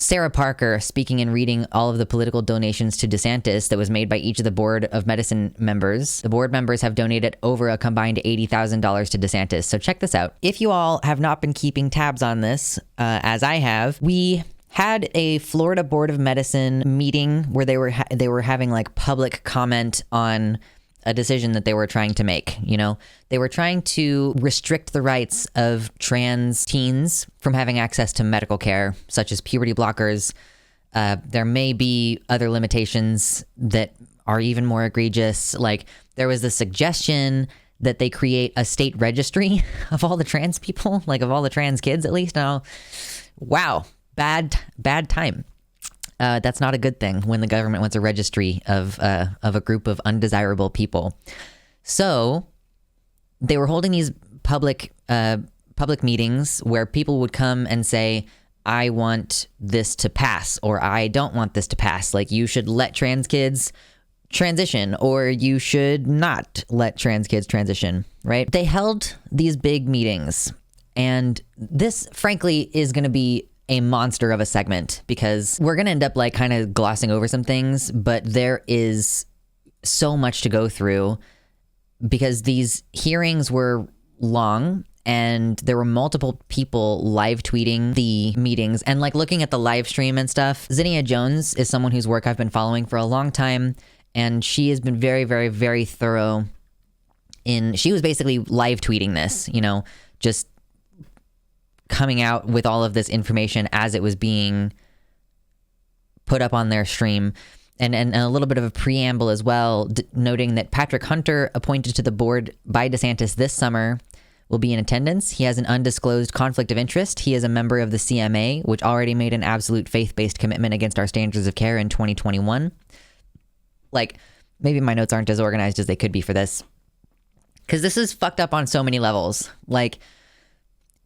Sarah Parker speaking and reading all of the political donations to DeSantis that was made by each of the Board of Medicine members. The board members have donated over a combined $80,000 to DeSantis. So check this out. If you all have not been keeping tabs on this, as I have, we had a Florida Board of Medicine meeting where they were having like public comment on a decision that they were trying to make. You know, they were trying to restrict the rights of trans teens from having access to medical care, such as puberty blockers. There may be other limitations that are even more egregious. Like there was the suggestion that they create a state registry of all the trans people, like of all the trans kids at least. Now, wow, bad time. That's not a good thing when the government wants a registry of a group of undesirable people. So they were holding these public meetings where people would come and say, I want this to pass, or I don't want this to pass. Like, you should let trans kids transition, or you should not let trans kids transition, right? They held these big meetings, and this, frankly, is going to be a monster of a segment because we're going to end up like kind of glossing over some things, but there is so much to go through because these hearings were long and there were multiple people live tweeting the meetings and like looking at the live stream and stuff. Zinnia Jones is someone whose work I've been following for a long time, and she has been very, very, very thorough she was basically live tweeting this, you know, just coming out with all of this information as it was being put up on their stream. And a little bit of a preamble as well, noting that Patrick Hunter, appointed to the board by DeSantis this summer, will be in attendance. He has an undisclosed conflict of interest. He is a member of the CMA, which already made an absolute faith-based commitment against our standards of care in 2021. Like, maybe my notes aren't as organized as they could be for this, because this is fucked up on so many levels. Like,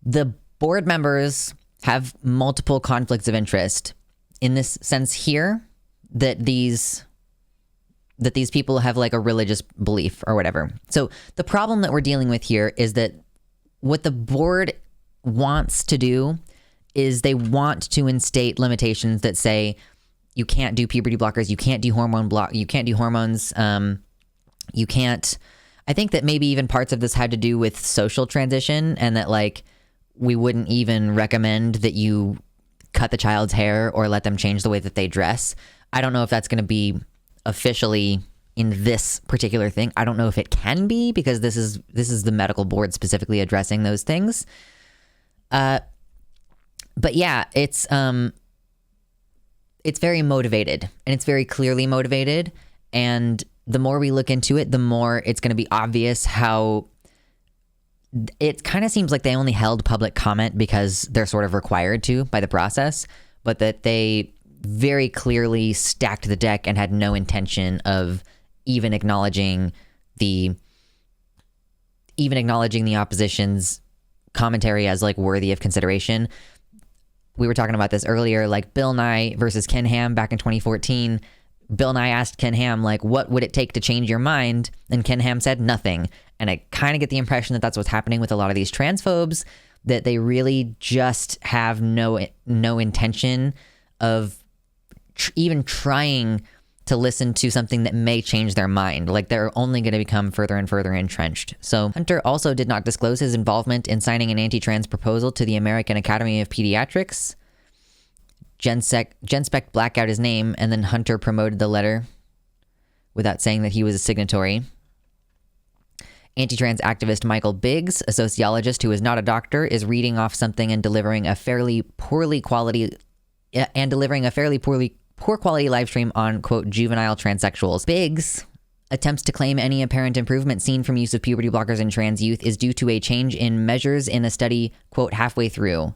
the board members have multiple conflicts of interest in this sense here, that these people have like a religious belief or whatever. So the problem that we're dealing with here is that what the board wants to do is they want to instate limitations that say you can't do puberty blockers, you can't do you can't do hormones, you can't. I think that maybe even parts of this had to do with social transition, and that like we wouldn't even recommend that you cut the child's hair or let them change the way that they dress. I don't know if that's going to be officially in this particular thing. I don't know if it can be, because this is the medical board specifically addressing those things. But yeah, it's very motivated, and it's very clearly motivated. And the more we look into it, the more it's going to be obvious how it kind of seems like they only held public comment because they're sort of required to by the process, but that they very clearly stacked the deck and had no intention of even acknowledging the opposition's commentary as like worthy of consideration. We were talking about this earlier, like Bill Nye versus Ken Ham back in 2014. Bill Nye asked Ken Ham, like, what would it take to change your mind? And Ken Ham said nothing. And I kind of get the impression that that's what's happening with a lot of these transphobes, that they really just have no intention of even trying to listen to something that may change their mind. Like, they're only going to become further and further entrenched. So Hunter also did not disclose his involvement in signing an anti-trans proposal to the American Academy of Pediatrics. GenSpec blacked out his name, and then Hunter promoted the letter without saying that he was a signatory. Anti-trans activist Michael Biggs, a sociologist who is not a doctor, is reading off something and delivering a fairly poor quality live stream on, quote, juvenile transsexuals. Biggs attempts to claim any apparent improvement seen from use of puberty blockers in trans youth is due to a change in measures in a study, quote, halfway through.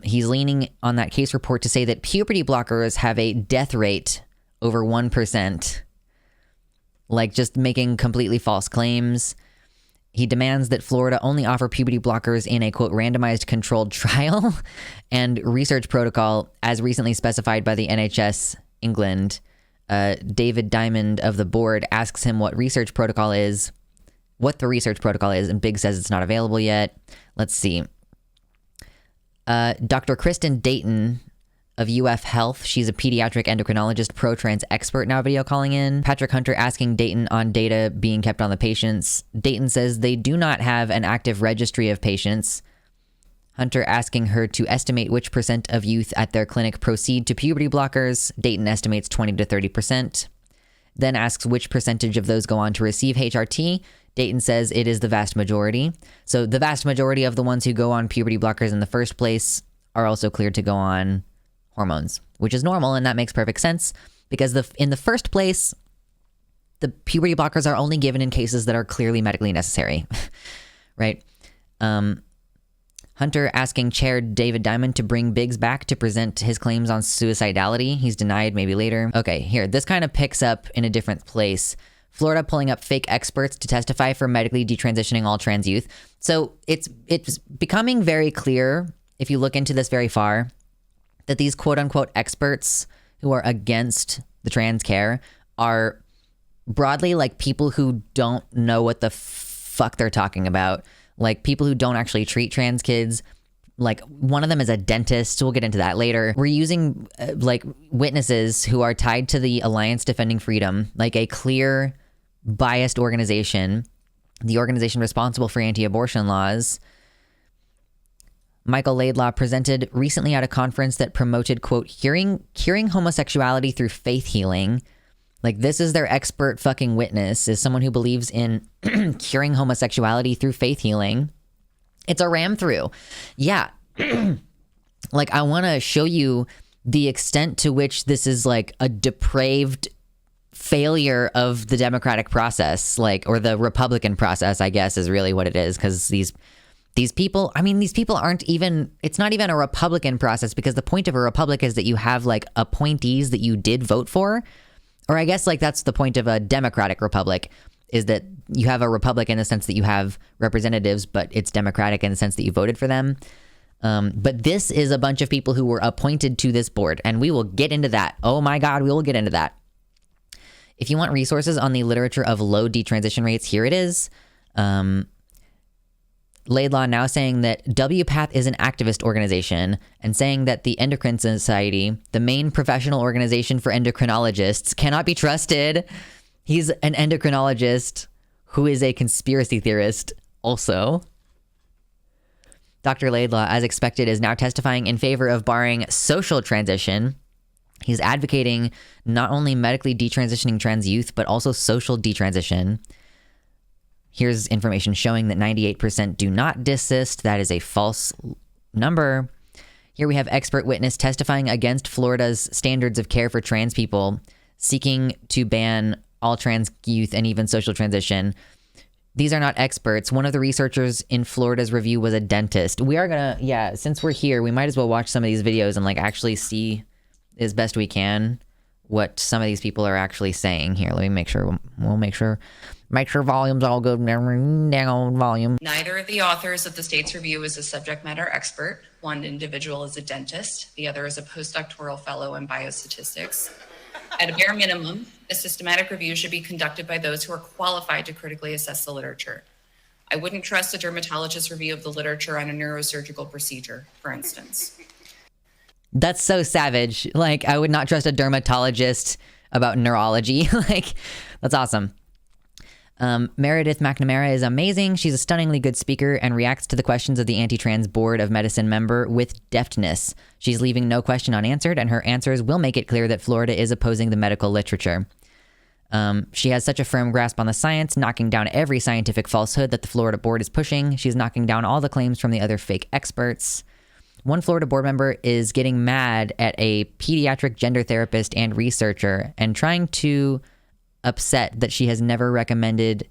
He's leaning on that case report to say that puberty blockers have a death rate over 1%, like just making completely false claims. He demands that Florida only offer puberty blockers in a, quote, randomized controlled trial and research protocol as recently specified by the NHS England. David Diamond of the board asks him what the research protocol is, and Biggs says it's not available yet. Let's see. Dr. Kristen Dayton of UF Health. She's a pediatric endocrinologist, pro-trans expert, now video calling in. Patrick Hunter asking Dayton on data being kept on the patients. Dayton says they do not have an active registry of patients. Hunter asking her to estimate which percent of youth at their clinic proceed to puberty blockers. Dayton estimates 20 to 30%. Then asks which percentage of those go on to receive HRT. Dayton says it is the vast majority. So the vast majority of the ones who go on puberty blockers in the first place are also cleared to go on hormones, which is normal, and that makes perfect sense because in the first place, the puberty blockers are only given in cases that are clearly medically necessary, right? Hunter asking Chair David Diamond to bring Biggs back to present his claims on suicidality. He's denied, maybe later. Okay, here, this kind of picks up in a different place. Florida pulling up fake experts to testify for medically detransitioning all trans youth. So it's becoming very clear, if you look into this very far, that these quote-unquote experts who are against the trans care are broadly like people who don't know what the fuck they're talking about. Like people who don't actually treat trans kids. Like one of them is a dentist. We'll get into that later. We're using like witnesses who are tied to the Alliance Defending Freedom, like a clear biased organization, the organization responsible for anti-abortion laws. Michael Laidlaw presented recently at a conference that promoted, quote, curing homosexuality through faith healing. Like this is their expert fucking witness, is someone who believes in curing homosexuality through faith healing. It's a ram through. Yeah. Like I want to show you the extent to which this is like a depraved failure of the democratic process, like, or the Republican process, I guess is really what it is. Cause these people, I mean, these people aren't even, it's not even a Republican process because the point of a republic is that you have like appointees that you did vote for. Or I guess like that's the point of a democratic republic, is that you have a republic in the sense that you have representatives, but it's democratic in the sense that you voted for them. But this is a bunch of people who were appointed to this board, and we will get into that. Oh my God, we will get into that. If you want resources on the literature of low detransition rates, here it is. Laidlaw now saying that WPATH is an activist organization and saying that the Endocrine Society, the main professional organization for endocrinologists, cannot be trusted. He's an endocrinologist who is a conspiracy theorist also. Dr. Laidlaw, as expected, is now testifying in favor of barring social transition. He's advocating not only medically detransitioning trans youth, but also social detransition. Here's information showing that 98% do not desist. That is a false number. Here we have expert witness testifying against Florida's standards of care for trans people, seeking to ban all trans youth and even social transition. These are not experts. One of the researchers in Florida's review was a dentist. We are gonna, yeah, since we're here, we might as well watch some of these videos and like actually see as best we can what some of these people are actually saying here. Let me make sure, we'll make sure volume's all good. Down volume. Neither of the authors of the state's review is a subject matter expert. One individual is a dentist. The other is a postdoctoral fellow in biostatistics. At a bare minimum, a systematic review should be conducted by those who are qualified to critically assess the literature. I wouldn't trust a dermatologist's review of the literature on a neurosurgical procedure, for instance. That's so savage. Like, I would not trust a dermatologist about neurology. Like, that's awesome. Meredith McNamara is amazing. She's a stunningly good speaker and reacts to the questions of the Anti-Trans Board of Medicine member with deftness. She's leaving no question unanswered, and her answers will make it clear that Florida is opposing the medical literature. She has such a firm grasp on the science, knocking down every scientific falsehood that the Florida board is pushing. She's knocking down all the claims from the other fake experts. One Florida board member is getting mad at a pediatric gender therapist and researcher and trying to upset that she has never recommended,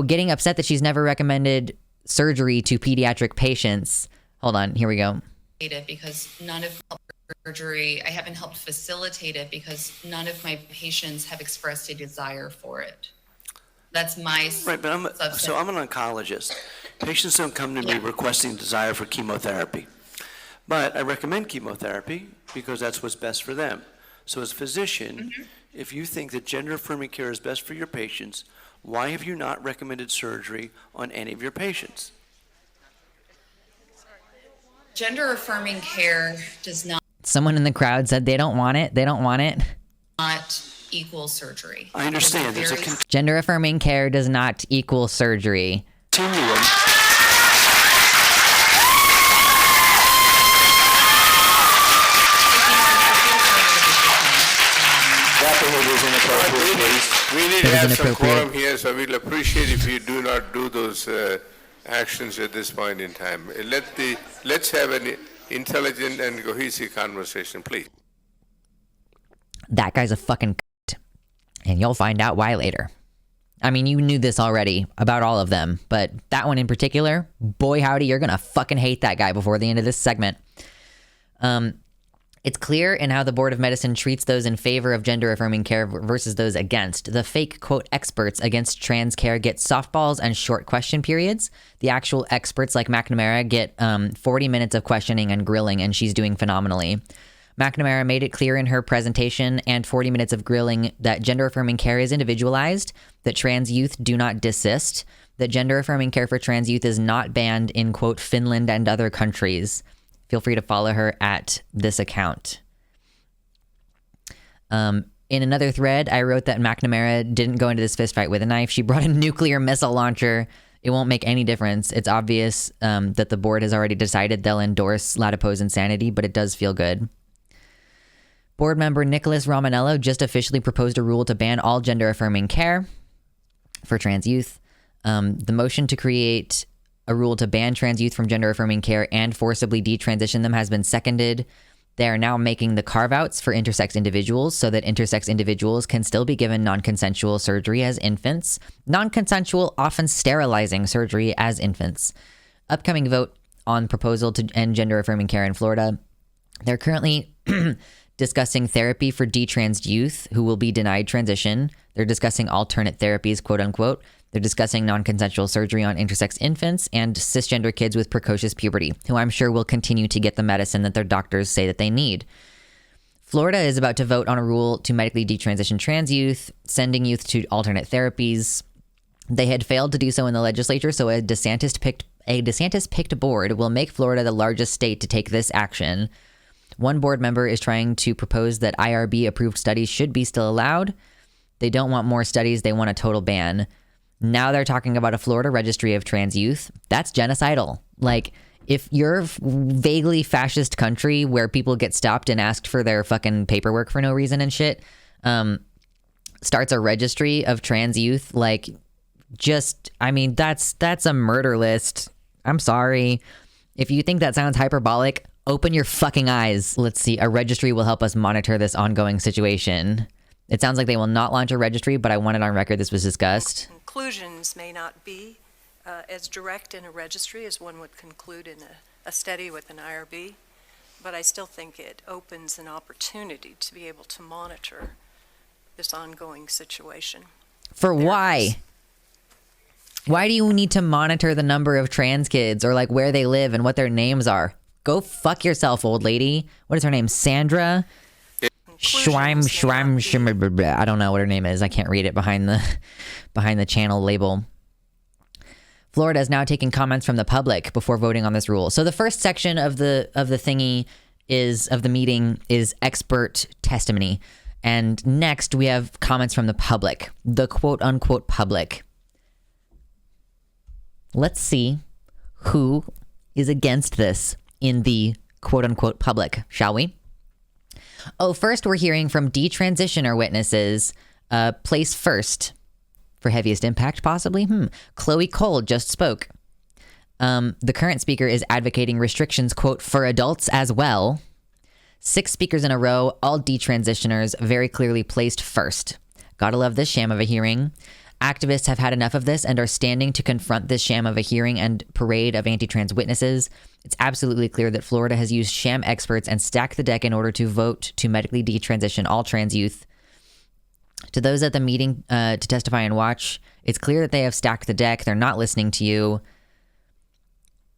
getting upset that she's never recommended surgery to pediatric patients. Hold on, here we go. Because none of surgery, I haven't helped facilitate it because none of my patients have expressed a desire for it. That's my right, but I'm an oncologist. Patients don't come to me requesting desire for chemotherapy, but I recommend chemotherapy because that's what's best for them. So as a physician, if you think that gender-affirming care is best for your patients, why have you not recommended surgery on any of your patients? Gender affirming care does Someone in the crowd said they don't want it. They don't want it. not equal surgery. I understand. There's a Gender affirming care does not equal surgery. continuum. That behavior is inappropriate, please. We need to That is have some inappropriate. quorum here, so we'll appreciate if you do not do those actions at this point in time. Let's have an intelligent and cohesive conversation, please. That guy's a fucking cunt, and you'll find out why later. I mean, you knew this already about all of them, but that one in particular, boy howdy, you're gonna fucking hate that guy before the end of this segment. It's clear in how the Board of Medicine treats those in favor of gender-affirming care versus those against. The fake, quote, experts against trans care get softballs and short question periods. The actual experts like McNamara get 40 minutes of questioning and grilling, and she's doing phenomenally. McNamara made it clear in her presentation and 40 minutes of grilling that gender-affirming care is individualized, that trans youth do not desist, that gender-affirming care for trans youth is not banned in, quote, Finland and other countries. Feel free to follow her at this account. In another thread, I wrote that McNamara didn't go into this fistfight with a knife. She brought a nuclear missile launcher. It won't make any difference. It's obvious that the board has already decided they'll endorse Latipo's insanity, but it does feel good. Board member Nicholas Romanello just officially proposed a rule to ban all gender-affirming care for trans youth. The motion to create a rule to ban trans youth from gender-affirming care and forcibly detransition them has been seconded. They are now making the carve-outs for intersex individuals so that intersex individuals can still be given non-consensual surgery as infants, non-consensual, often sterilizing surgery as infants. Upcoming vote on proposal to end gender-affirming care in Florida. They're currently discussing therapy for detrans youth who will be denied transition. They're discussing alternate therapies, quote unquote. They're discussing non-consensual surgery on intersex infants and cisgender kids with precocious puberty, who I'm sure will continue to get the medicine that their doctors say that they need. Florida is about to vote on a rule to medically detransition trans youth, sending youth to alternate therapies. They had failed to do so in the legislature, so a DeSantis-picked board will make Florida the largest state to take this action. One board member is trying to propose that IRB-approved studies should be still allowed. They don't want more studies. They want a total ban. Now they're talking about a Florida registry of trans youth. That's genocidal. Like, if your vaguely fascist country where people get stopped and asked for their fucking paperwork for no reason and shit starts a registry of trans youth, like, just, I mean, that's a murder list. I'm sorry. If you think that sounds hyperbolic, open your fucking eyes. Let's see. A registry will help us monitor this ongoing situation. It sounds like they will not launch a registry, but I want it on record this was discussed. Conclusions may not be as direct in a registry as one would conclude in a study with an IRB, but I still think it opens an opportunity to be able to monitor this ongoing situation. For why? Why do you need to monitor the number of trans kids or like where they live and what their names are? Go fuck yourself, old lady. What is her name? Sandra? Schweim, I don't know what her name is. I can't read it behind the channel label. Florida is now taking comments from the public before voting on this rule. So the first section of the thingy of the meeting is expert testimony. And next we have comments from the public, the quote unquote public. Let's see who is against this in the quote unquote public, shall we? Oh, first we're hearing from detransitioner witnesses. Place first for heaviest impact, possibly. Chloe Cole just spoke. The current speaker is advocating restrictions, quote, for adults as well. 6 speakers in a row, all detransitioners, very clearly placed first. Gotta love this sham of a hearing. Activists have had enough of this and are standing to confront this sham of a hearing and parade of anti-trans witnesses. It's absolutely clear that Florida has used sham experts and stacked the deck in order to vote to medically detransition all trans youth. To those at the meeting to testify and watch, it's clear that they have stacked the deck. They're not listening to you.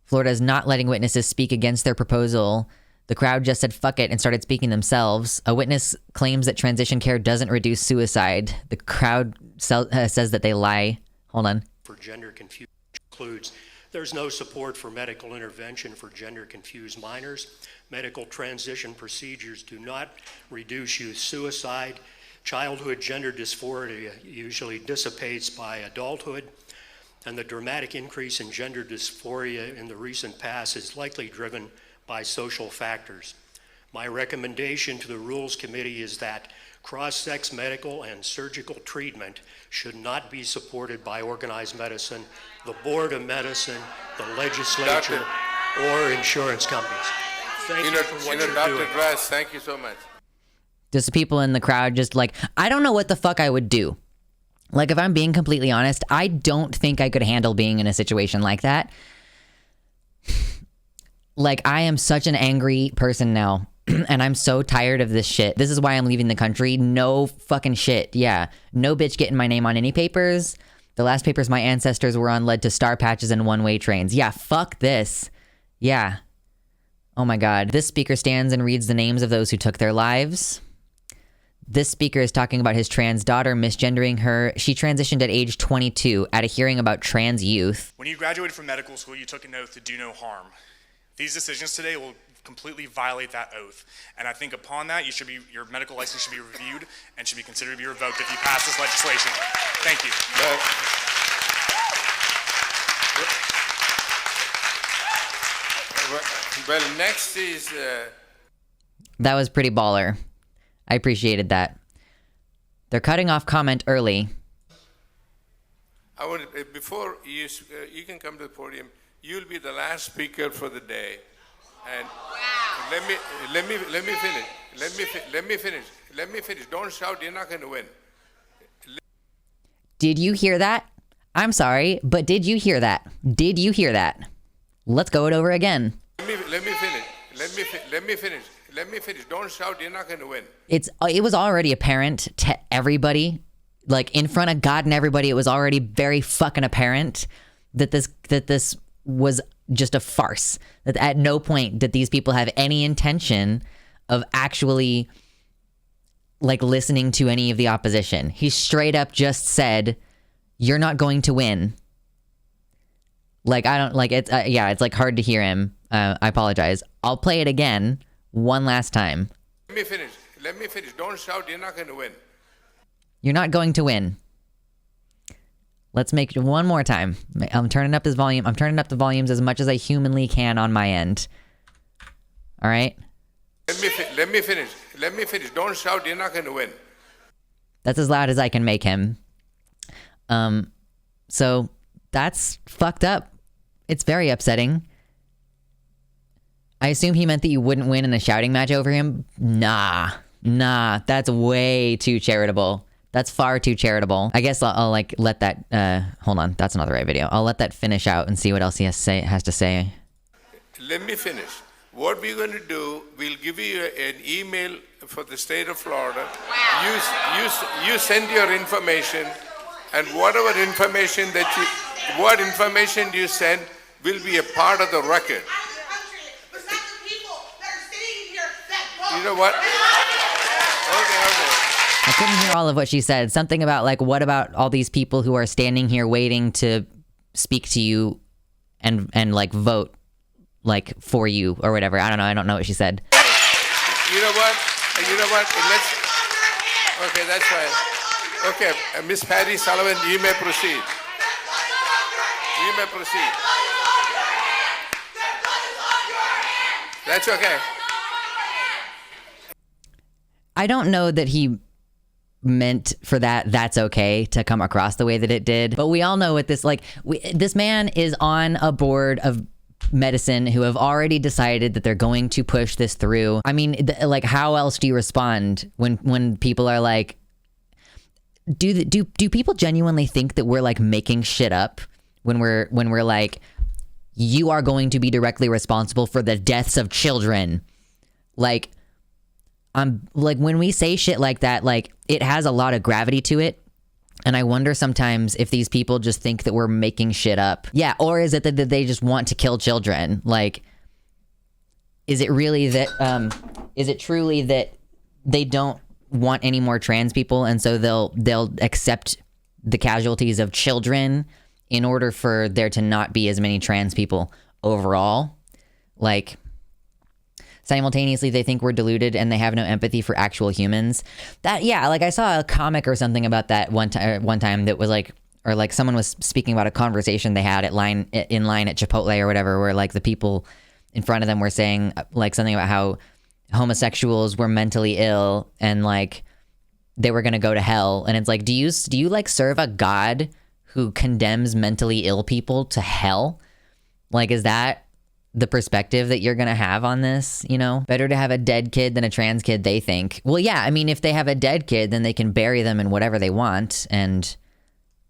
Florida is not letting witnesses speak against their proposal. The crowd just said fuck it and started speaking themselves. A witness claims that transition care doesn't reduce suicide. The crowd says that they lie. Hold on. For gender confusion includes There's no support for medical intervention for gender-confused minors. Medical transition procedures do not reduce youth suicide. Childhood gender dysphoria usually dissipates by adulthood, and the dramatic increase in gender dysphoria in the recent past is likely driven by social factors. My recommendation to the Rules Committee is that cross-sex medical and surgical treatment should not be supported by organized medicine, the Board of Medicine, the legislature, or insurance companies. Thank you for what you're Dr. doing. Grass, thank you so much. Just the people in the crowd just like, I don't know what the fuck I would do. Like, if I'm being completely honest, I don't think I could handle being in a situation like that. Like, I am such an angry person now. And I'm so tired of this shit. This is why I'm leaving the country. No fucking shit. Yeah. No bitch getting my name on any papers. The last papers my ancestors were on led to star patches and one-way trains. Yeah, fuck this. Yeah. Oh my God. This speaker stands and reads the names of those who took their lives. This speaker is talking about his trans daughter, misgendering her. She transitioned at age 22 at a hearing about trans youth. When you graduated from medical school, you took an oath to do no harm. These decisions today will completely violate that oath. And I think upon that, your medical license should be reviewed and should be considered to be revoked if you pass this legislation. Thank you. Well, next is... That was pretty baller. I appreciated that. They're cutting off comment early. I want before you can come to the podium. You'll be the last speaker for the day, and let me finish. Don't shout. You're not going to win. Did you hear that? I'm sorry, but did you hear that? Did you hear that? Let's go it over again. Let me finish. Don't shout. You're not going to win. It was already apparent to everybody, like in front of God and everybody. It was already very fucking apparent that this was just a farce. That at no point did these people have any intention of actually like listening to any of the opposition. He straight up just said, "You're not going to win." Like, I don't like it's it's like hard to hear him. I apologize. I'll play it again one last time. Let me finish. Don't shout. You're not going to win. You're not going to win. Let's make it one more time. I'm turning up his volume. I'm turning up the volumes as much as I humanly can on my end. All right? Let me finish. Don't shout. You're not going to win. That's as loud as I can make him. So that's fucked up. It's very upsetting. I assume he meant that you wouldn't win in a shouting match over him. Nah, that's way too charitable. That's far too charitable. I guess I'll like let that, hold on, that's not the right video. I'll let that finish out and see what else he has to say. Let me finish. What we're going to do, we'll give you an email for the state of Florida. You send your information, and whatever information what information you send will be a part of the record. You know what? Okay. I couldn't hear all of what she said. Something about like, what about all these people who are standing here waiting to speak to you and like vote like for you or whatever. I don't know what she said. You know what? Okay, that's fine. Okay, Miss Patty Sullivan, you may proceed. That's okay. I don't know that he meant for that's okay to come across the way that it did. But we all know what this, this man is on a board of medicine who have already decided that they're going to push this through. I mean, how else do you respond when people are like, do people genuinely think that we're like making shit up when we're like, you are going to be directly responsible for the deaths of children? Like, when we say shit like that, like, it has a lot of gravity to it. And I wonder sometimes if these people just think that we're making shit up. Yeah, or is it that they just want to kill children? Like, is it really that, is it truly that they don't want any more trans people and so they'll accept the casualties of children in order for there to not be as many trans people overall. Like, simultaneously, they think we're deluded and they have no empathy for actual humans. That, yeah, like I saw a comic or something about that one time that was like, or like someone was speaking about a conversation they had in line at Chipotle or whatever, where like the people in front of them were saying like something about how homosexuals were mentally ill and like they were going to go to hell. And it's like, do you like serve a God who condemns mentally ill people to hell? Like, is that the perspective that you're going to have on this? You know, better to have a dead kid than a trans kid, they think. Well, yeah, I mean, if they have a dead kid, then they can bury them in whatever they want and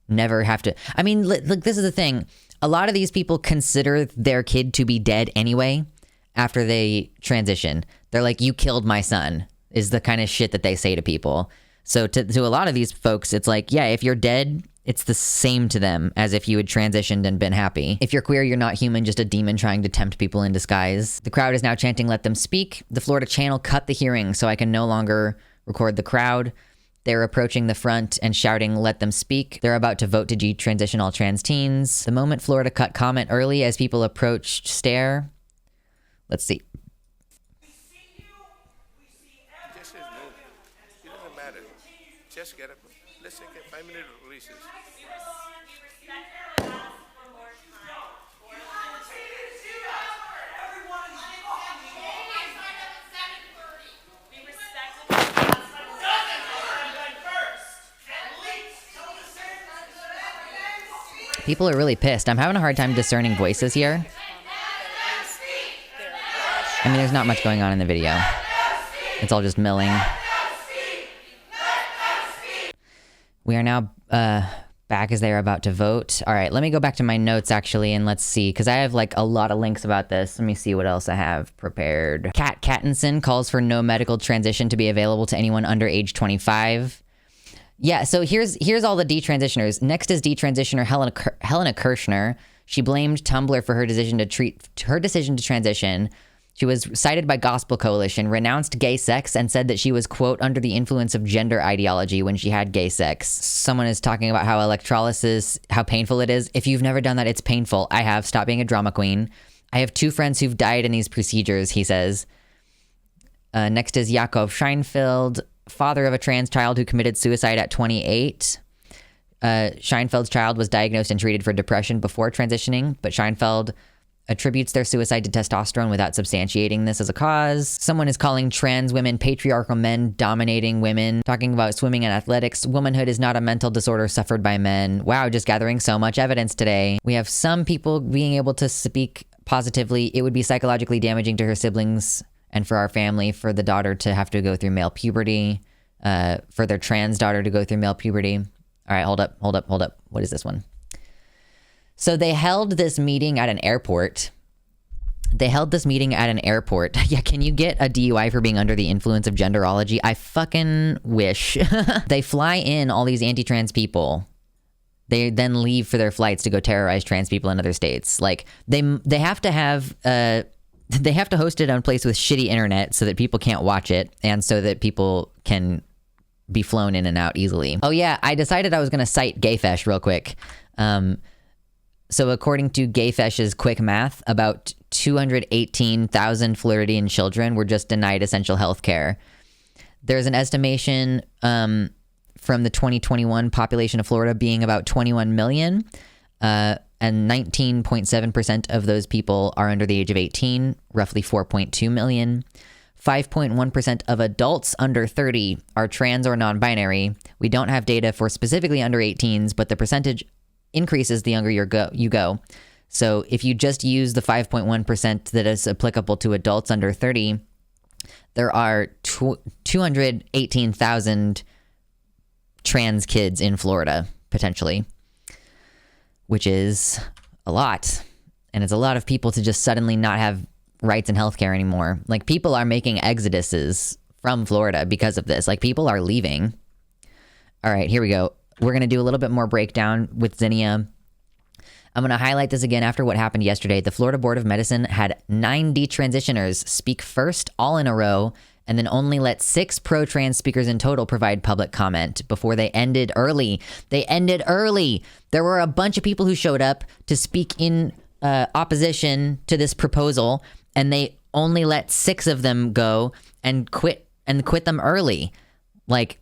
never have to. I mean, look, this is the thing. A lot of these people consider their kid to be dead anyway after they transition. They're like, you killed my son, is the kind of shit that they say to people. So to a lot of these folks, it's like, yeah, if you're dead, it's the same to them as if you had transitioned and been happy. If you're queer, you're not human, just a demon trying to tempt people in disguise. The crowd is now chanting, let them speak. The Florida channel cut the hearing, so I can no longer record the crowd. They're approaching the front and shouting, let them speak. They're about to vote to detransition all trans teens. The moment Florida cut comment early as people approached stare. Let's see. Just says no. It doesn't matter. Just get up. Let's take a 5-minute recess. People are really pissed. I'm having a hard time discerning voices here. I mean, there's not much going on in the video. It's all just milling. We are now back as they are about to vote. All right, let me go back to my notes, actually, and let's see, because I have, like, a lot of links about this. Let me see what else I have prepared. Kat Kattinson calls for no medical transition to be available to anyone under age 25. Yeah, so here's all the detransitioners. Next is detransitioner Helena Kirshner. She blamed Tumblr for her decision to transition. She was cited by Gospel Coalition, renounced gay sex, and said that she was, quote, under the influence of gender ideology when she had gay sex. Someone is talking about how electrolysis, how painful it is. If you've never done that, it's painful. I have. Stop being a drama queen. I have 2 friends who've died in these procedures, he says. Next is Jakob Scheinfeld, father of a trans child who committed suicide at 28. Scheinfeld's child was diagnosed and treated for depression before transitioning, but Scheinfeld attributes their suicide to testosterone without substantiating this as a cause. Someone is calling trans women patriarchal men dominating women, talking about swimming and athletics. Womanhood is not a mental disorder suffered by men. Wow, just gathering so much evidence today. We have some people being able to speak positively. It would be psychologically damaging to her siblings and for our family for the daughter to have to go through male puberty, for their trans daughter to go through male puberty. All right, hold up. What is this one? So they held this meeting at an airport. Yeah, can you get a DUI for being under the influence of genderology? I fucking wish. They fly in all these anti-trans people. They then leave for their flights to go terrorize trans people in other states. Like, they have to have... they have to host it on a place with shitty internet so that people can't watch it and so that people can be flown in and out easily. Oh yeah, I decided I was going to cite Gayfesh real quick. So according to Gayfesh's quick math, about 218,000 Floridian children were just denied essential health care. There's an estimation from the 2021 population of Florida being about 21 million, and 19.7% of those people are under the age of 18, roughly 4.2 million. 5.1% of adults under 30 are trans or non-binary. We don't have data for specifically under 18s, but the percentage increases the younger you go. So if you just use the 5.1% that is applicable to adults under 30, there are 218,000 trans kids in Florida, potentially, which is a lot. And it's a lot of people to just suddenly not have rights in healthcare anymore. Like, people are making exoduses from Florida because of this. Like, people are leaving. All right, here we go. We're going to do a little bit more breakdown with Zinnia. I'm going to highlight this again after what happened yesterday. The Florida Board of Medicine had 9 detransitioners speak first all in a row and then only let 6 pro-trans speakers in total provide public comment before they ended early. They ended early. There were a bunch of people who showed up to speak in opposition to this proposal, and they only let 6 of them go and quit them early. Like,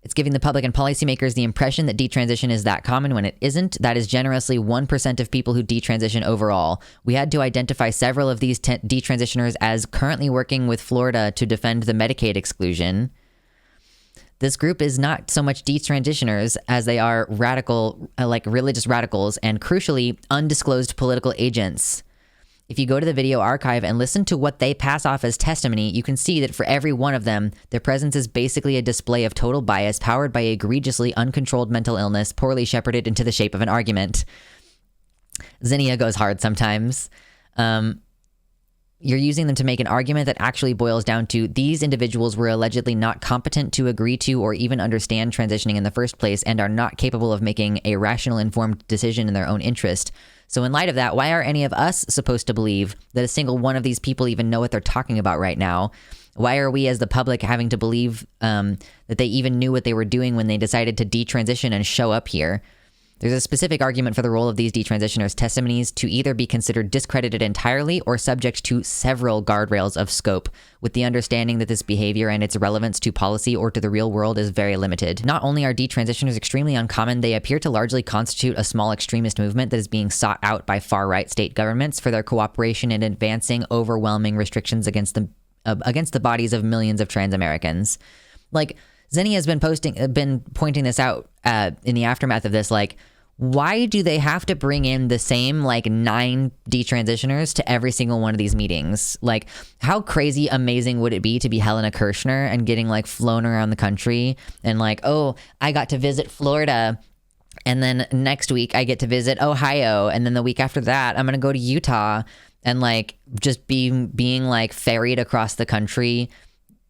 It's giving the public and policymakers the impression that detransition is that common when it isn't. That is generously 1% of people who detransition overall. We had to identify several of these detransitioners as currently working with Florida to defend the Medicaid exclusion. This group is not so much detransitioners as they are radical, like religious radicals, and crucially, undisclosed political agents. If you go to the video archive and listen to what they pass off as testimony, you can see that for every one of them, their presence is basically a display of total bias powered by egregiously uncontrolled mental illness, poorly shepherded into the shape of an argument. Zinnia goes hard sometimes. You're using them to make an argument that actually boils down to these individuals were allegedly not competent to agree to or even understand transitioning in the first place and are not capable of making a rational, informed decision in their own interest. So in light of that, why are any of us supposed to believe that a single one of these people even know what they're talking about right now? Why are we as the public having to believe that they even knew what they were doing when they decided to detransition and show up here? There's a specific argument for the role of these detransitioners' testimonies to either be considered discredited entirely or subject to several guardrails of scope, with the understanding that this behavior and its relevance to policy or to the real world is very limited. Not only are detransitioners extremely uncommon, they appear to largely constitute a small extremist movement that is being sought out by far-right state governments for their cooperation in advancing overwhelming restrictions against the bodies of millions of trans Americans. Like, Zenny has been pointing this out in the aftermath of this. Like, why do they have to bring in the same 9 detransitioners to every single one of these meetings? Like, how crazy amazing would it be to be Helena Kirshner and getting flown around the country and oh, I got to visit Florida, and then next week I get to visit Ohio, and then the week after that I'm gonna go to Utah and just being ferried across the country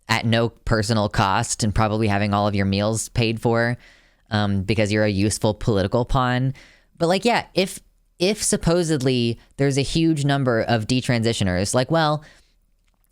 at no personal cost and probably having all of your meals paid for because you're a useful political pawn. But yeah, if supposedly there's a huge number of detransitioners,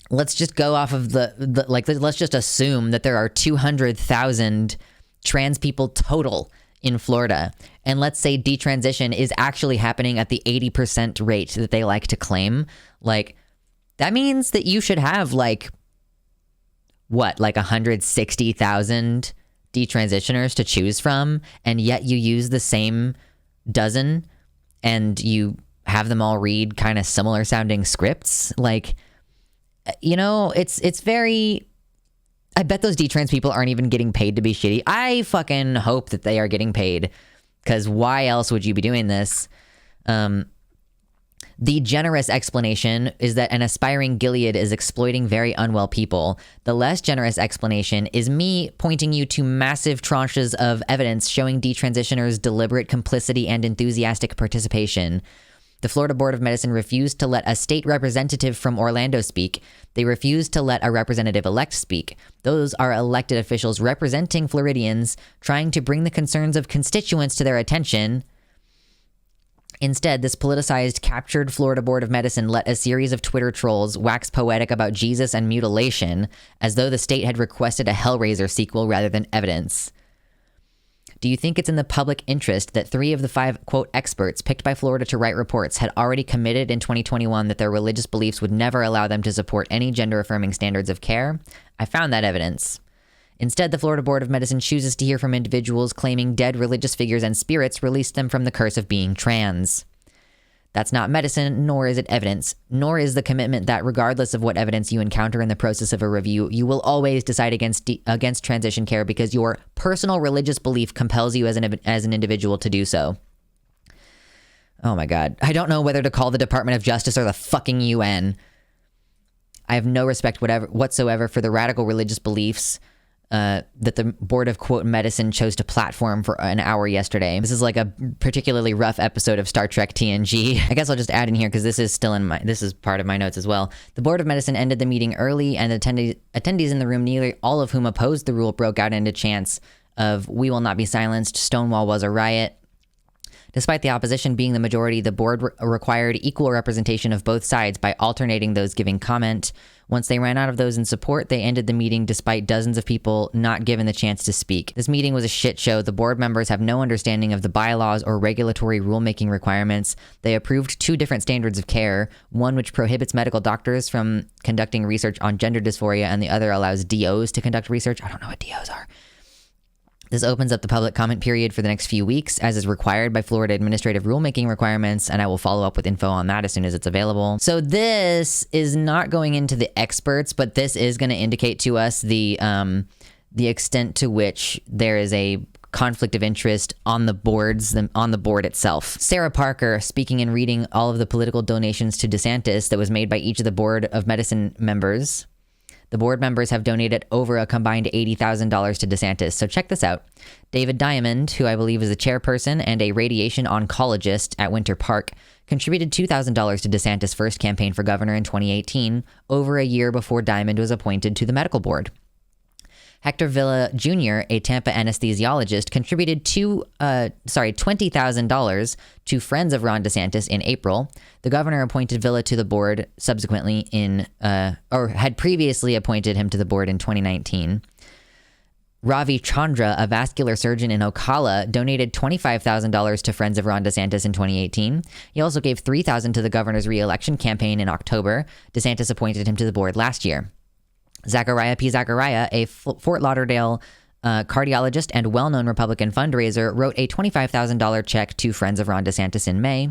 let's just go off of let's just assume that there are 200,000 trans people total in Florida. And let's say detransition is actually happening at the 80% rate that they like to claim. That means that you should have 160,000 detransitioners to choose from, and yet you use the same dozen and you have them all read kind of similar sounding scripts. It's very... I bet those detrans people aren't even getting paid to be shitty. I fucking hope that they are getting paid, because why else would you be doing this? The generous explanation is that an aspiring Gilead is exploiting very unwell people. The less generous explanation is me pointing you to massive tranches of evidence showing detransitioners' deliberate complicity and enthusiastic participation. The Florida Board of Medicine refused to let a state representative from Orlando speak. They refused to let a representative-elect speak. Those are elected officials representing Floridians, trying to bring the concerns of constituents to their attention. Instead, this politicized, captured Florida Board of Medicine let a series of Twitter trolls wax poetic about Jesus and mutilation, as though the state had requested a Hellraiser sequel rather than evidence. Do you think it's in the public interest that 3 of the 5, quote, experts picked by Florida to write reports had already committed in 2021 that their religious beliefs would never allow them to support any gender-affirming standards of care? I found that evidence. Instead, the Florida Board of Medicine chooses to hear from individuals claiming dead religious figures and spirits released them from the curse of being trans. That's not medicine, nor is it evidence, nor is the commitment that regardless of what evidence you encounter in the process of a review, you will always decide against transition care because your personal religious belief compels you as an individual to do so. Oh my God. I don't know whether to call the Department of Justice or the fucking UN. I have no respect whatsoever for the radical religious beliefs that the Board of, quote, Medicine chose to platform for an hour yesterday. This is a particularly rough episode of Star Trek TNG. I guess I'll just add in here because this is part of my notes as well. The Board of Medicine ended the meeting early, and attendees in the room, nearly all of whom opposed the rule, broke out into chants of "We will not be silenced," "Stonewall was a riot." Despite the opposition being the majority, the board required equal representation of both sides by alternating those giving comment. Once they ran out of those in support, they ended the meeting despite dozens of people not given the chance to speak. This meeting was a shit show. The board members have no understanding of the bylaws or regulatory rulemaking requirements. They approved 2 different standards of care, one which prohibits medical doctors from conducting research on gender dysphoria, and the other allows DOs to conduct research. I don't know what DOs are. This opens up the public comment period for the next few weeks, as is required by Florida administrative rulemaking requirements, and I will follow up with info on that as soon as it's available. So this is not going into the experts, but this is going to indicate to us the extent to which there is a conflict of interest on the board itself. Sarah Parker, speaking and reading all of the political donations to DeSantis that was made by each of the Board of Medicine members. The board members have donated over a combined $80,000 to DeSantis. So check this out. David Diamond, who I believe is a chairperson and a radiation oncologist at Winter Park, contributed $2,000 to DeSantis' first campaign for governor in 2018, over a year before Diamond was appointed to the medical board. Hector Villa Jr., a Tampa anesthesiologist, contributed $20,000 to Friends of Ron DeSantis in April. The governor appointed Villa to the board subsequently had previously appointed him to the board in 2019. Ravi Chandra, a vascular surgeon in Ocala, donated $25,000 to Friends of Ron DeSantis in 2018. He also gave $3,000 to the governor's re-election campaign in October. DeSantis appointed him to the board last year. Zachariah P. Zachariah, a Fort Lauderdale cardiologist and well-known Republican fundraiser, wrote a $25,000 check to Friends of Ron DeSantis in May.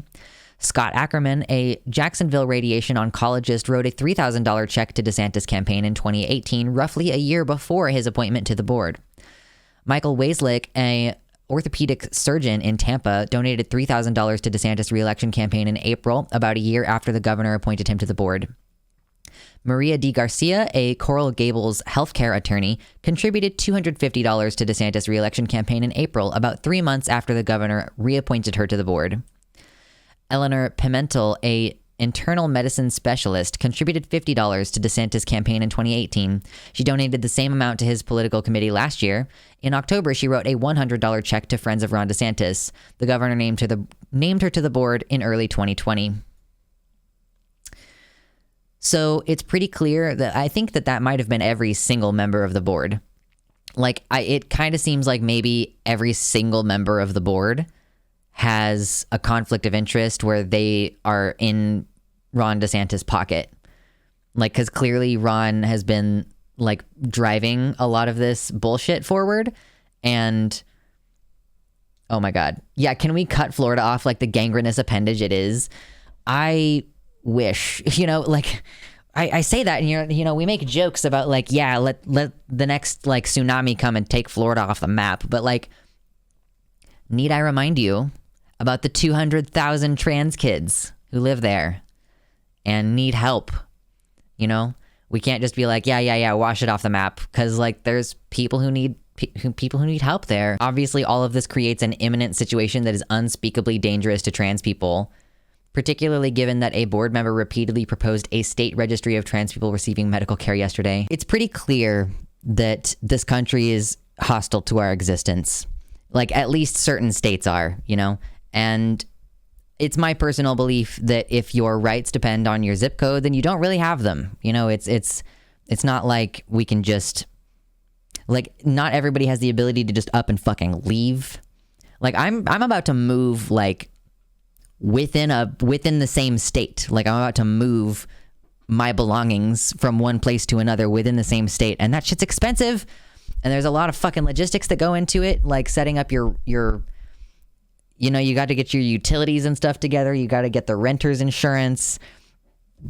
Scott Ackerman, a Jacksonville radiation oncologist, wrote a $3,000 check to DeSantis' campaign in 2018, roughly a year before his appointment to the board. Michael Waislick, a orthopedic surgeon in Tampa, donated $3,000 to DeSantis' re-election campaign in April, about a year after the governor appointed him to the board. Maria D. Garcia, a Coral Gables healthcare attorney, contributed $250 to DeSantis' re-election campaign in April, about 3 months after the governor reappointed her to the board. Eleanor Pimentel, a internal medicine specialist, contributed $50 to DeSantis' campaign in 2018. She donated the same amount to his political committee last year. In October, she wrote a $100 check to Friends of Ron DeSantis. The governor named her to the board in early 2020. So it's pretty clear that I think that might have been every single member of the board. It kind of seems like maybe every single member of the board has a conflict of interest where they are in Ron DeSantis' pocket. Because clearly Ron has been, driving a lot of this bullshit forward. And, oh my God. Yeah, can we cut Florida off like the gangrenous appendage it is? I wish, I say that, and we make jokes about let the next tsunami come and take Florida off the map, but need I remind you about the 200,000 trans kids who live there and need help? We can't just be wash it off the map, because there's people who need help there. Obviously, all of this creates an imminent situation that is unspeakably dangerous to trans people, particularly given that a board member repeatedly proposed a state registry of trans people receiving medical care yesterday. It's pretty clear that this country is hostile to our existence. At least certain states are, and it's my personal belief that if your rights depend on your zip code, then you don't really have them. It's not like we can just, not everybody has the ability to just up and fucking leave. I'm about to move, within the same state. I'm about to move my belongings from one place to another within the same state, and that shit's expensive, and there's a lot of fucking logistics that go into it, setting up your you got to get your utilities and stuff together, you got to get the renter's insurance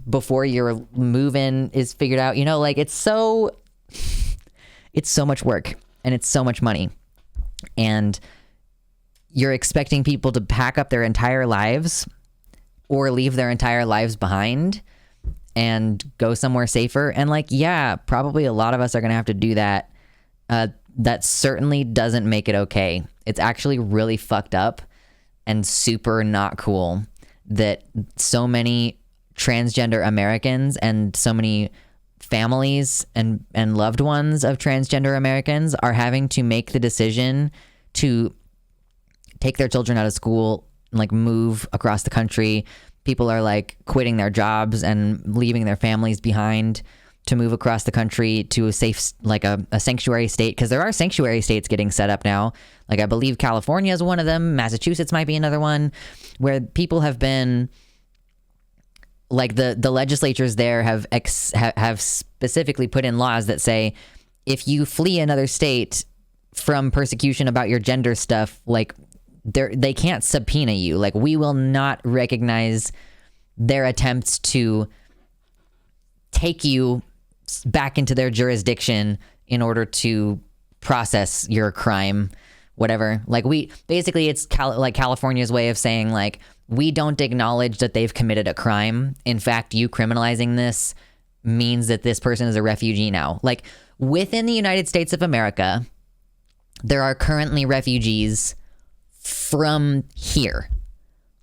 before your move-in is figured out. It's so much work, and it's so much money, and you're expecting people to pack up their entire lives or leave their entire lives behind and go somewhere safer. And probably a lot of us are going to have to do that. That certainly doesn't make it okay. It's actually really fucked up and super not cool that so many transgender Americans and so many families and loved ones of transgender Americans are having to make the decision to take their children out of school like move across the country. People are like quitting their jobs and leaving their families behind to move across the country to a safe, like a sanctuary state, because there are sanctuary states getting set up now. Like I believe California is one of them. Massachusetts might be another one, where people have been, like the legislatures there have specifically put in laws that say if you flee another state from persecution about your gender stuff, like they can't subpoena you. Like we will not recognize their attempts to take you back into their jurisdiction in order to process your crime, whatever. Like it's like California's way of saying like, we don't acknowledge that they've committed a crime. In fact, you criminalizing this means that this person is a refugee now. Like within the United States of America, there are currently refugees from here.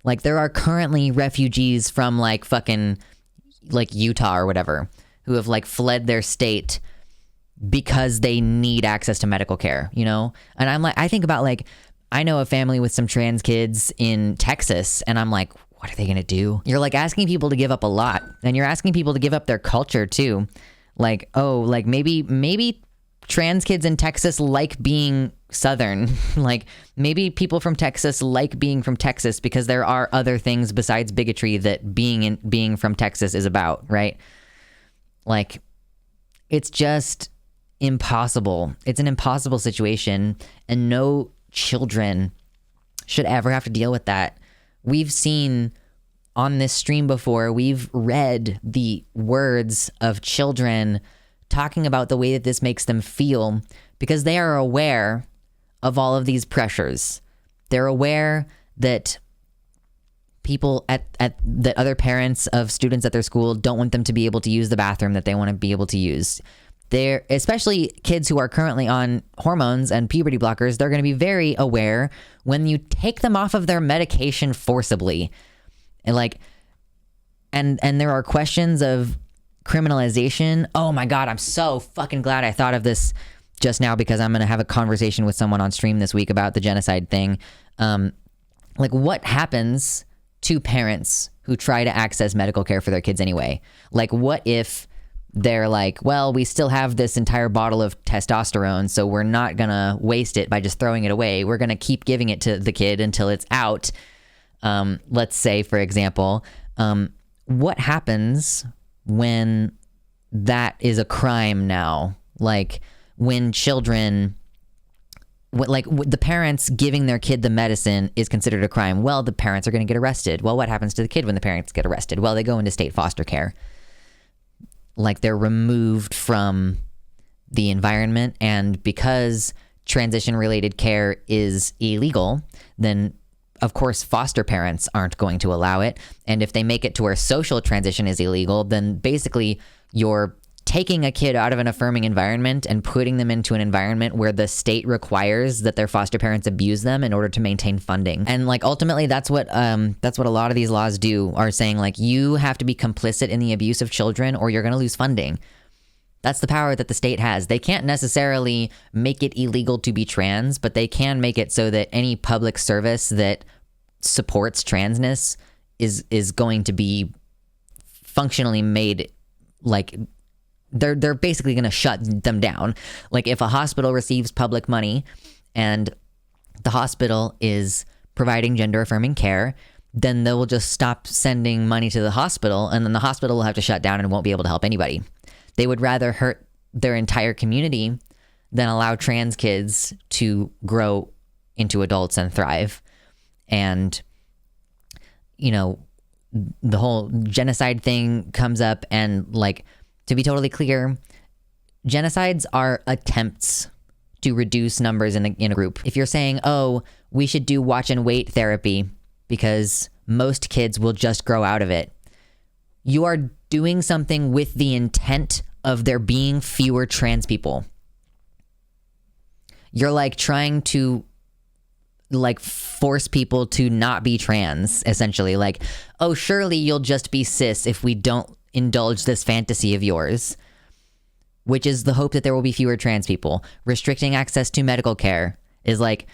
Like there are currently refugees from like fucking like Utah or whatever who have like fled their state because they need access to medical care, you know? And I'm like, I think about like, I know a family with some trans kids in Texas, and I'm like, what are they gonna do? You're like asking people to give up a lot, and you're asking people to give up their culture too. Like, oh, like maybe trans kids in Texas like being Southern. Like maybe people from Texas like being from Texas because there are other things besides bigotry that being from Texas is about, right? Like it's just impossible. It's an impossible situation, and no children should ever have to deal with that. We've seen on this stream before, we've read the words of children talking about the way that this makes them feel because they are aware of all of these pressures. They're aware that people that other parents of students at their school don't want them to be able to use the bathroom that they want to be able to use. They're, especially kids who are currently on hormones and puberty blockers, they're going to be very aware when you take them off of their medication forcibly. And like, and there are questions of criminalization. Oh my God, I'm so fucking glad I thought of this just now because I'm going to have a conversation with someone on stream this week about the genocide thing. Like what happens to parents who try to access medical care for their kids anyway? Like what if they're like, well, we still have this entire bottle of testosterone, so we're not gonna waste it by just throwing it away. We're gonna keep giving it to the kid until it's out. Let's say, for example, what happens when that is a crime now? Like when children, like the parents giving their kid the medicine is considered a crime. Well, the parents are gonna get arrested. Well, what happens to the kid when the parents get arrested? Well, they go into state foster care. Like they're removed from the environment, and because transition related care is illegal, then of course foster parents aren't going to allow it. And if they make it to where social transition is illegal, then basically you're taking a kid out of an affirming environment and putting them into an environment where the state requires that their foster parents abuse them in order to maintain funding. And like ultimately that's what a lot of these laws do, are saying like you have to be complicit in the abuse of children or you're going to lose funding. That's the power that the state has. They can't necessarily make it illegal to be trans, but they can make it so that any public service that supports transness is going to be functionally made like they're basically going to shut them down. Like if a hospital receives public money and the hospital is providing gender affirming care, then they will just stop sending money to the hospital, and then the hospital will have to shut down and won't be able to help anybody. They would rather hurt their entire community than allow trans kids to grow into adults and thrive. And, you know, the whole genocide thing comes up, and like, to be totally clear, genocides are attempts to reduce numbers in a group. If you're saying, oh, we should do watch and wait therapy because most kids will just grow out of it, you are doing something with the intent of there being fewer trans people. You're like trying to like force people to not be trans, essentially. Like, oh, surely you'll just be cis if we don't indulge this fantasy of yours, which is the hope that there will be fewer trans people. Restricting access to medical care is like,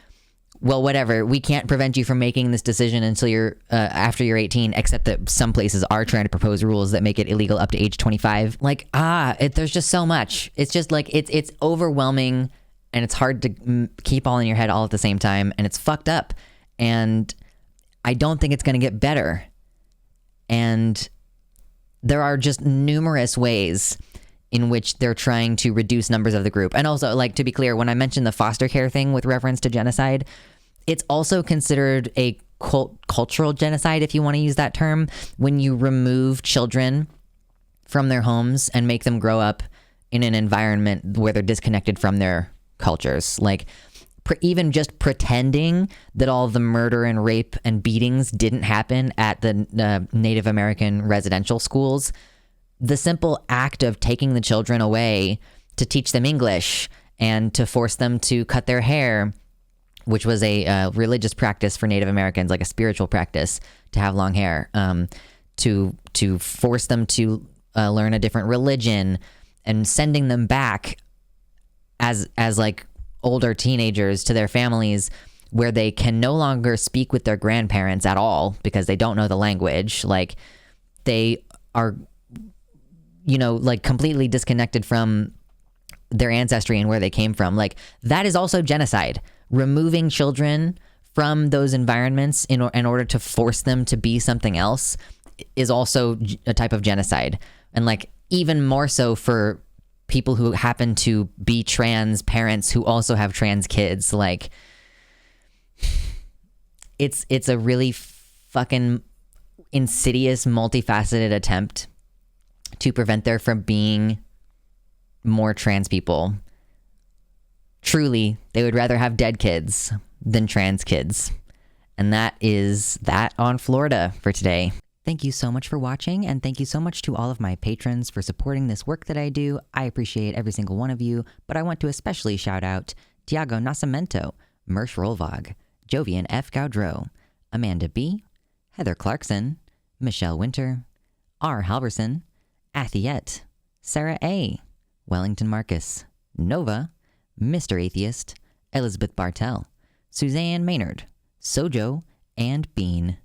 well, whatever, we can't prevent you from making this decision until you're after you're 18, except that some places are trying to propose rules that make it illegal up to age 25. Like, there's just so much. It's just like, it's overwhelming, and it's hard to keep all in your head all at the same time, and it's fucked up. And I don't think it's going to get better. And there are just numerous ways in which they're trying to reduce numbers of the group. And also, like, to be clear, when I mentioned the foster care thing with reference to genocide, it's also considered a cultural genocide, if you want to use that term, when you remove children from their homes and make them grow up in an environment where they're disconnected from their cultures. Like, even just pretending that all the murder and rape and beatings didn't happen at the Native American residential schools. The simple act of taking the children away to teach them English and to force them to cut their hair, which was a religious practice for Native Americans, like a spiritual practice to have long hair, to force them to learn a different religion, and sending them back as like older teenagers to their families where they can no longer speak with their grandparents at all because they don't know the language. Like, they are, like, completely disconnected from their ancestry and where they came from. Like, that is also genocide. Removing children from those environments in order to force them to be something else is also a type of genocide. And, like, even more so for people who happen to be trans parents who also have trans kids. Like, it's a really fucking insidious, multifaceted attempt to prevent there from being more trans people. Truly, they would rather have dead kids than trans kids. And that is that on Florida for today. Thank you so much for watching, and thank you so much to all of my patrons for supporting this work that I do. I appreciate every single one of you, but I want to especially shout out Tiago Nascimento, Mersh Rolvog, Jovian F. Gaudreau, Amanda B., Heather Clarkson, Michelle Winter, R. Halverson, Athiette, Sarah A., Wellington Marcus, Nova, Mr. Atheist, Elizabeth Bartell, Suzanne Maynard, Sojo, and Bean.